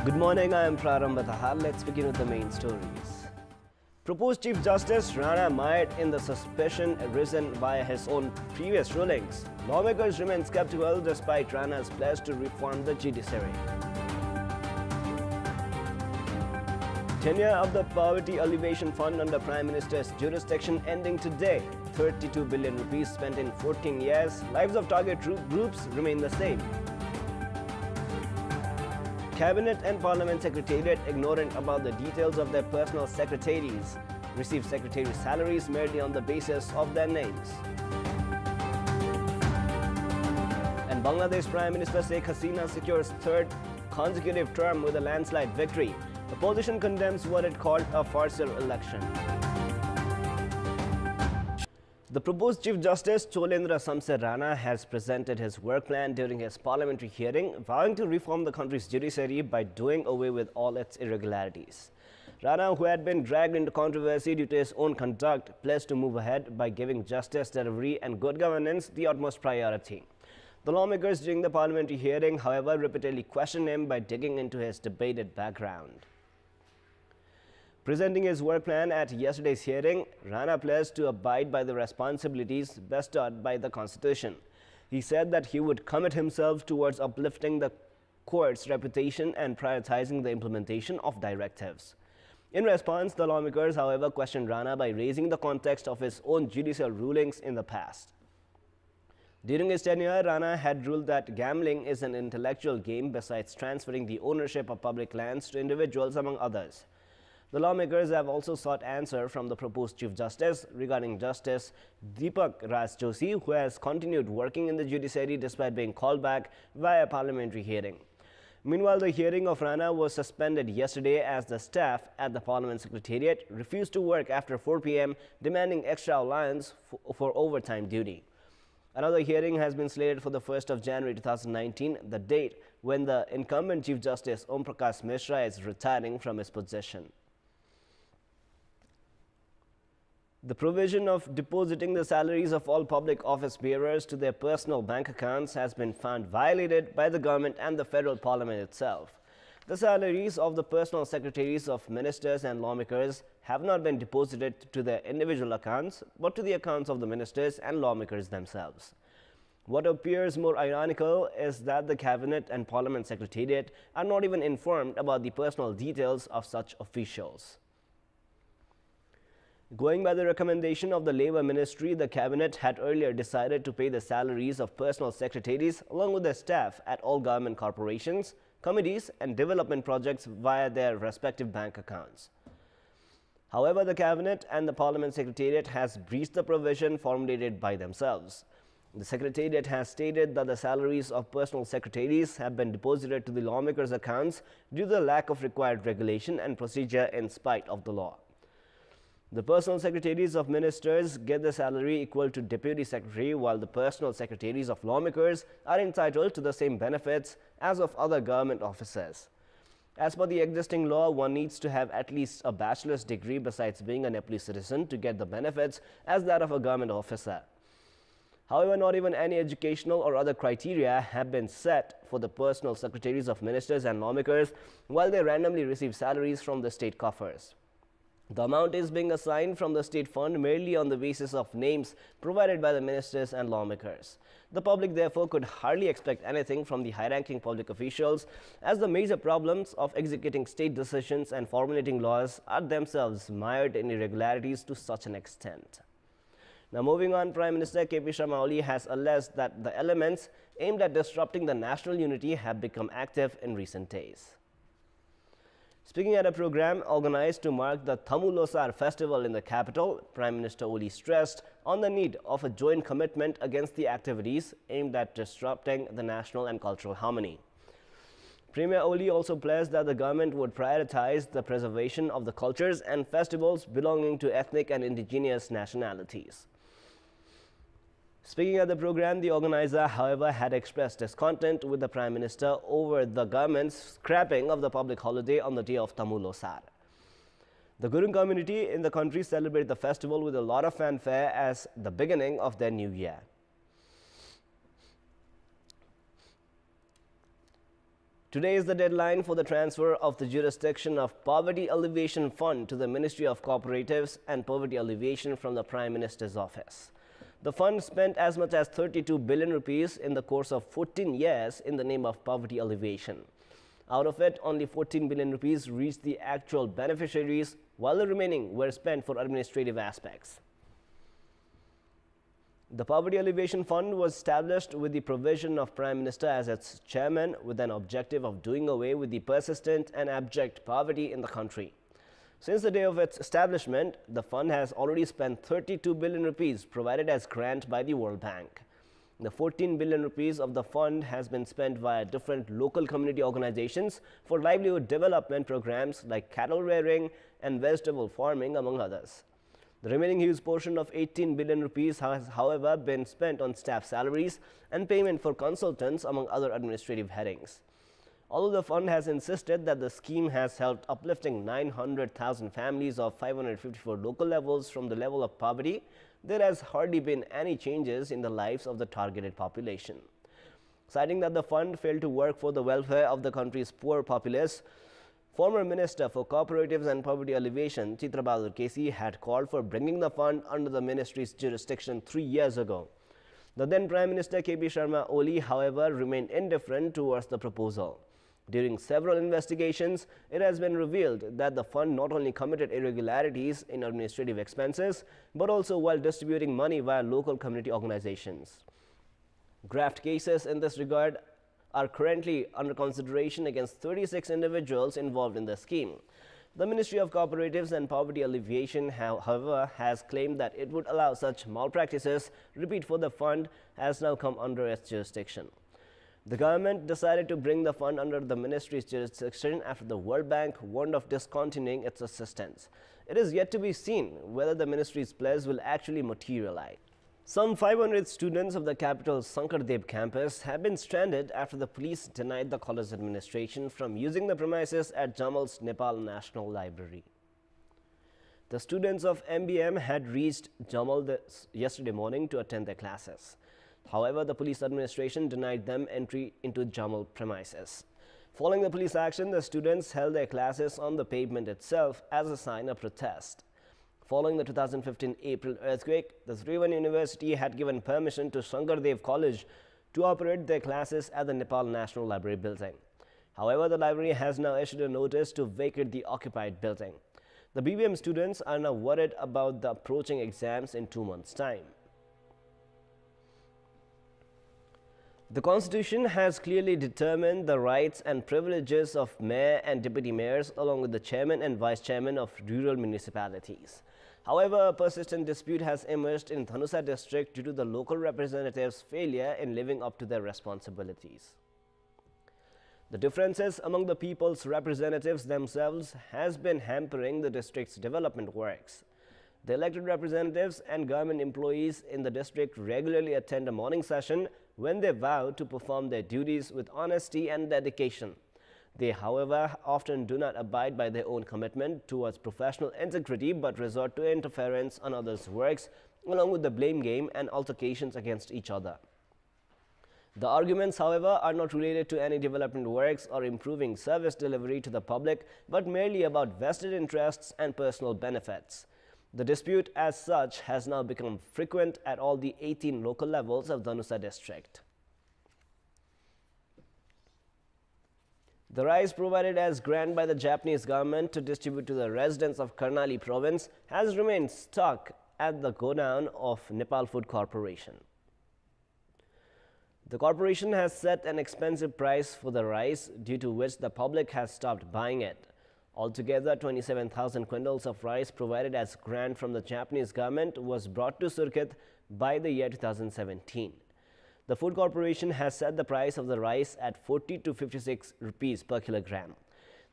Good morning, I am Prarambha Dahal. Let's begin with the main stories. Proposed Chief Justice Rana mired in the suspicion arisen by his own previous rulings. Lawmakers remain skeptical despite Rana's pledge to reform the judiciary. Tenure of the Poverty Alleviation Fund under Prime Minister's jurisdiction ending today. 32 billion rupees spent in 14 years. Lives of target groups remain the same. Cabinet and Parliament Secretariat ignorant about the details of their personal secretaries. Receive secretary salaries merely on the basis of their names. And Bangladesh Prime Minister Sheikh Hasina secures third consecutive term with a landslide victory. Opposition condemns what it called a farcical election. The proposed Chief Justice Cholendra Samsir Rana has presented his work plan during his parliamentary hearing, vowing to reform the country's judiciary by doing away with all its irregularities. Rana, who had been dragged into controversy due to his own conduct, pledged to move ahead by giving justice, delivery and good governance the utmost priority. The lawmakers during the parliamentary hearing, however, repeatedly questioned him by digging into his debated background. Presenting his work plan at yesterday's hearing, Rana pledged to abide by the responsibilities bestowed by the Constitution. He said that he would commit himself towards uplifting the court's reputation and prioritizing the implementation of directives. In response, the lawmakers, however, questioned Rana by raising the context of his own judicial rulings in the past. During his tenure, Rana had ruled that gambling is an intellectual game besides transferring the ownership of public lands to individuals, among others. The lawmakers have also sought answer from the proposed Chief Justice regarding Justice Deepak Raj Joshi, who has continued working in the judiciary despite being called back via parliamentary hearing. Meanwhile, the hearing of Rana was suspended yesterday as the staff at the Parliament Secretariat refused to work after 4 p.m., demanding extra allowance for overtime duty. Another hearing has been slated for the 1st of January 2019, the date when the incumbent Chief Justice Om Prakash Mishra is retiring from his position. The provision of depositing the salaries of all public office bearers to their personal bank accounts has been found violated by the government and the federal parliament itself. The salaries of the personal secretaries of ministers and lawmakers have not been deposited to their individual accounts, but to the accounts of the ministers and lawmakers themselves. What appears more ironical is that the cabinet and parliament secretariat are not even informed about the personal details of such officials. Going by the recommendation of the Labour Ministry, the Cabinet had earlier decided to pay the salaries of personal secretaries along with their staff at all government corporations, committees and development projects via their respective bank accounts. However, the Cabinet and the Parliament Secretariat has breached the provision formulated by themselves. The Secretariat has stated that the salaries of personal secretaries have been deposited to the lawmakers' accounts due to the lack of required regulation and procedure in spite of the law. The personal secretaries of ministers get the salary equal to deputy secretary, while the personal secretaries of lawmakers are entitled to the same benefits as of other government officers. As per the existing law, one needs to have at least a bachelor's degree besides being a Nepalese citizen to get the benefits as that of a government officer. However, not even any educational or other criteria have been set for the personal secretaries of ministers and lawmakers, while they randomly receive salaries from the state coffers. The amount is being assigned from the state fund merely on the basis of names provided by the ministers and lawmakers. The public therefore could hardly expect anything from the high-ranking public officials, as the major problems of executing state decisions and formulating laws are themselves mired in irregularities to such an extent. Now moving on, Prime Minister K.P. Sharma Oli has alleged that the elements aimed at disrupting the national unity have become active in recent days. Speaking at a program organized to mark the Thamu Losar festival in the capital, Prime Minister Oli stressed on the need of a joint commitment against the activities aimed at disrupting the national and cultural harmony. Premier Oli also pledged that the government would prioritize the preservation of the cultures and festivals belonging to ethnic and indigenous nationalities. Speaking at the program, the organizer, however, had expressed discontent with the Prime Minister over the government's scrapping of the public holiday on the day of Thamu Losar. The Gurung community in the country celebrate the festival with a lot of fanfare as the beginning of their new year. Today is the deadline for the transfer of the jurisdiction of Poverty Alleviation Fund to the Ministry of Cooperatives and Poverty Alleviation from the Prime Minister's office. The fund spent as much as 32 billion rupees in the course of 14 years in the name of poverty alleviation. Out of it, only 14 billion rupees reached the actual beneficiaries, while the remaining were spent for administrative aspects. The Poverty Alleviation Fund was established with the provision of Prime Minister as its chairman, with an objective of doing away with the persistent and abject poverty in the country. Since the day of its establishment, the fund has already spent 32 billion rupees provided as grant by the World Bank. The 14 billion rupees of the fund has been spent via different local community organizations for livelihood development programs like cattle rearing and vegetable farming, among others. The remaining huge portion of 18 billion rupees has, however, been spent on staff salaries and payment for consultants, among other administrative headings. Although the fund has insisted that the scheme has helped uplifting 900,000 families of 554 local levels from the level of poverty, there has hardly been any changes in the lives of the targeted population. Citing that the fund failed to work for the welfare of the country's poor populace, former Minister for Cooperatives and Poverty Alleviation, Chitrabalu Kesi, had called for bringing the fund under the ministry's jurisdiction 3 years ago. The then Prime Minister KP Sharma Oli, however, remained indifferent towards the proposal. During several investigations, it has been revealed that the fund not only committed irregularities in administrative expenses, but also while distributing money via local community organizations. Graft cases in this regard are currently under consideration against 36 individuals involved in the scheme. The Ministry of Cooperatives and Poverty Alleviation, however, has claimed that it would allow such malpractices repeat for the fund has now come under its jurisdiction. The government decided to bring the fund under the ministry's jurisdiction after the World Bank warned of discontinuing its assistance. It is yet to be seen whether the ministry's pledge will actually materialize. Some 500 students of the capital's Sankardev campus have been stranded after the police denied the college administration from using the premises at Jamal's Nepal National Library. The students of MBM had reached Jamal yesterday morning to attend their classes. However, the police administration denied them entry into Jamal premises. Following the police action, the students held their classes on the pavement itself as a sign of protest. Following the 2015 April earthquake, the Tribhuvan University had given permission to Sankardev College to operate their classes at the Nepal National Library building. However, the library has now issued a notice to vacate the occupied building. The BBM students are now worried about the approaching exams in 2 months' time. The Constitution has clearly determined the rights and privileges of mayor and deputy mayors along with the chairman and vice chairman of rural municipalities. However, a persistent dispute has emerged in Dhanusa district due to the local representatives' failure in living up to their responsibilities. The differences among the people's representatives themselves has been hampering the district's development works. The elected representatives and government employees in the district regularly attend a morning session when they vow to perform their duties with honesty and dedication. They, however, often do not abide by their own commitment towards professional integrity but resort to interference on others' works, along with the blame game and altercations against each other. The arguments, however, are not related to any development works or improving service delivery to the public, but merely about vested interests and personal benefits. The dispute as such has now become frequent at all the 18 local levels of Dhanusa district. The rice provided as grant by the Japanese government to distribute to the residents of Karnali province has remained stuck at the godown of Nepal Food Corporation. The corporation has set an expensive price for the rice, due to which the public has stopped buying it. Altogether, 27,000 quintals of rice provided as grant from the Japanese government was brought to Surkhet by the year 2017. The Food Corporation has set the price of the rice at 40 to 56 rupees per kilogram.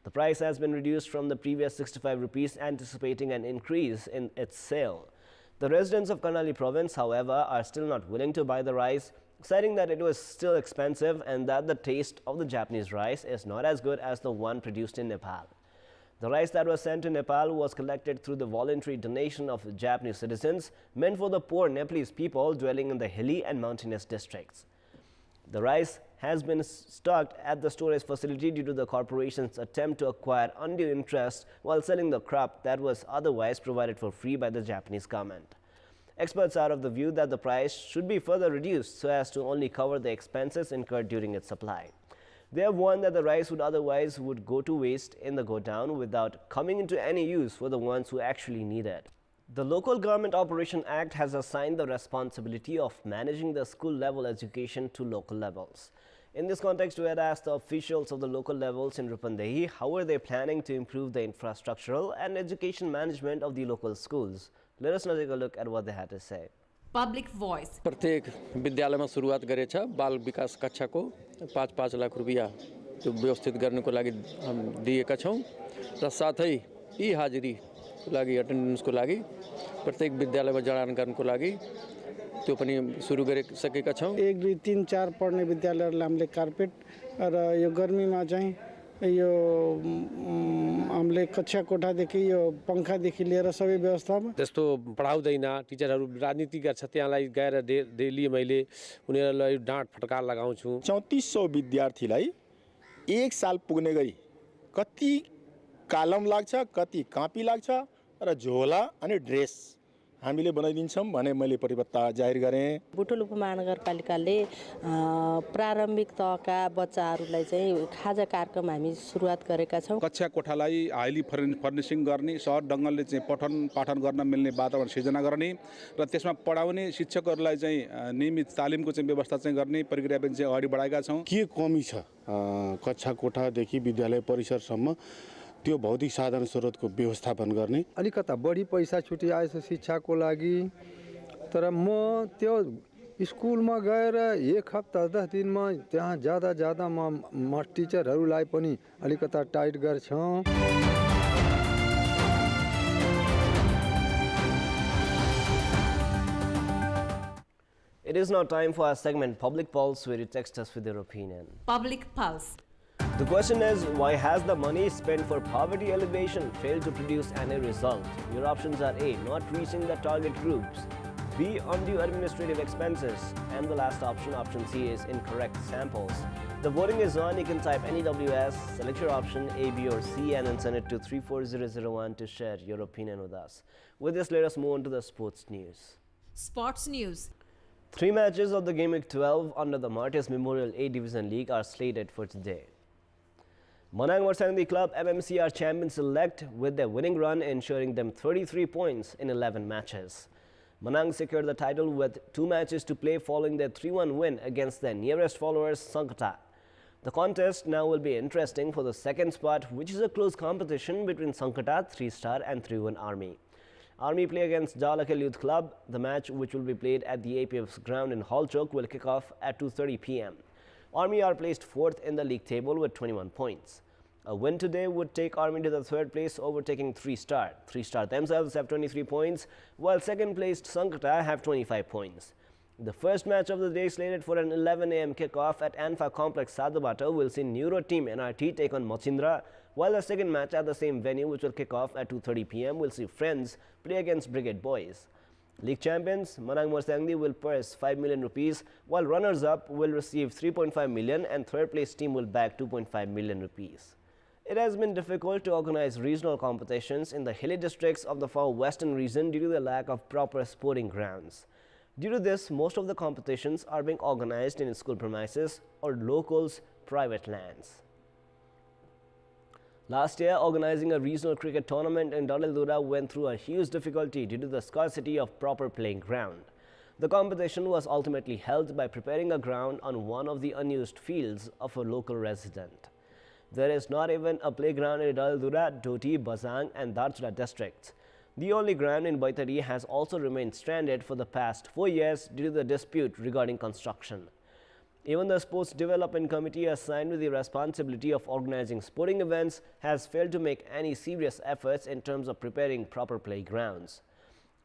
The price has been reduced from the previous 65 rupees, anticipating an increase in its sale. The residents of Karnali province, however, are still not willing to buy the rice, citing that it was still expensive and that the taste of the Japanese rice is not as good as the one produced in Nepal. The rice that was sent to Nepal was collected through the voluntary donation of Japanese citizens, meant for the poor Nepalese people dwelling in the hilly and mountainous districts. The rice has been stocked at the storage facility due to the corporation's attempt to acquire undue interest while selling the crop that was otherwise provided for free by the Japanese government. Experts are of the view that the price should be further reduced so as to only cover the expenses incurred during its supply. They have warned that the rice would otherwise go to waste in the godown without coming into any use for the ones who actually need it. The Local Government Operation Act has assigned the responsibility of managing the school level education to local levels. In this context, we had asked the officials of the local levels in Rupandehi how are they planning to improve the infrastructural and education management of the local schools. Let us now take a look at what they had to say. Public voice. प्रत्येक विद्यालयमा सुरुवात गरेछ बाल विकास कक्षाको 5-5 लाख रुपैयाँ त्यो व्यवस्थित गर्नको लागि दिएका छौं र साथै ई हाजिरीको लागि अटेन्डेन्सको लागि प्रत्येक विद्यालयमा जडान गर्नको लागि त्यो पनि सुरु गरिसकेका छौं 1 2 3 4 पढ्ने विद्यालयहरुलाई हामीले कार्पेट र यो गर्मीमा चाहिँ यो हामीले कक्षा कोठादेखि यो पङ्खादेखि लिएर सबै व्यवस्थामा त्यस्तो पढाउँदैन टिचरहरु राजनीति गर्छ त्यहाँलाई गएर डेली मैले उनीहरुलाई डाँट फटकार लगाउँछु 3400 विद्यार्थीलाई एक साल पुग्ने गरी कति कलम लाग्छ कति कापी लाग्छ र झोला अनि ड्रेस हामीले बनाइदिन्छौं भने मैले परिपत्र जाहेर गरे बुटुल उपमहानगरपालिकाले प्रारम्भिक तहका बच्चाहरूलाई चाहिँ खाजा कार्यक्रम हामी सुरुवात गरेका छौं कक्षा कोठालाई हाइली फर्निशिङ गर्ने सहज ढंगले चाहिँ पठन पाठन गर्न मिल्ने वातावरण सृजना गर्ने र त्यसमा पढाउने शिक्षकहरूलाई चाहिँ नियमित तालिमको चाहिँ व्यवस्था चाहिँ गर्ने प्रक्रिया पनि चाहिँ अगाडि बढाएका छौं के कमी छ कक्षा कोठादेखि विद्यालय परिसरसम्म त्यो भौतिक साधन स्रोतको व्यवस्थापन गर्ने अलिकता बढी पैसा छुटी आएछ शिक्षाको लागि तर म त्यो स्कुलमा गएर एक हप्ता 10 दिनमा त्यहाँ ज्यादा म टिचरहरूलाई पनि अलिकता टाइट गर्छौं It is now time for our segment Public Pulse, where you text us with your opinion. Public pulse. The question is, why has the money spent for poverty alleviation failed to produce any result? Your options are A, not reaching the target groups, B, undue administrative expenses, and the last option, option C, is incorrect samples. The voting is on. You can type NEWS, select your option A, B, or C, and then send it to 34001 to share your opinion with us. With this, let us move on to the sports news. Sports news. 3 matches of the Game Week 12 under the Martyrs Memorial A Division League are slated for today. Manang Warsangdi Club MMC are champions-elect with their winning run ensuring them 33 points in 11 matches. Manang secured the title with 2 matches to play following their 3-1 win against their nearest followers Sankata. The contest now will be interesting for the second spot, which is a close competition between Sankata, 3-star and 3-1 Army. Army play against Jalakal Youth Club. The match, which will be played at the APF's ground in Halchok, will kick off at 2:30 p.m. Army are placed 4th in the league table with 21 points. A win today would take Army to the 3rd place, overtaking 3-star. 3-star themselves have 23 points, while 2nd placed Sankata have 25 points. The first match of the day, slated for an 11 a.m. kickoff at Anfa Complex Sadabata, will see Neuro Team NRT take on Machindra, while the second match at the same venue, which will kick off at 2:30 p.m., will see Friends play against Brigade Boys. League champions Manang Morsangdi will purse 5 million rupees, while runners-up will receive 3.5 million and 3rd place team will bag 2.5 million rupees. It has been difficult to organize regional competitions in the hilly districts of the far western region due to the lack of proper sporting grounds. Due to this, most of the competitions are being organized in school premises or locals' private lands. Last year, organizing a regional cricket tournament in Dalildura went through a huge difficulty due to the scarcity of proper playing ground. The competition was ultimately held by preparing a ground on one of the unused fields of a local resident. There is not even a playground in Dalildura, Doti, Bazang and Darchula districts. The only ground in Baitari has also remained stranded for the past 4 years due to the dispute regarding construction. Even the Sports Development Committee assigned with the responsibility of organizing sporting events has failed to make any serious efforts in terms of preparing proper playgrounds.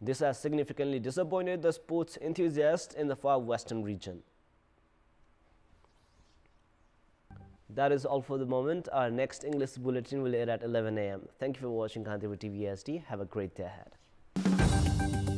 This has significantly disappointed the sports enthusiasts in the far western region. That is all for the moment. Our next English bulletin will air at 11 a.m. Thank you for watching Kantipur TV SD. Have a great day ahead.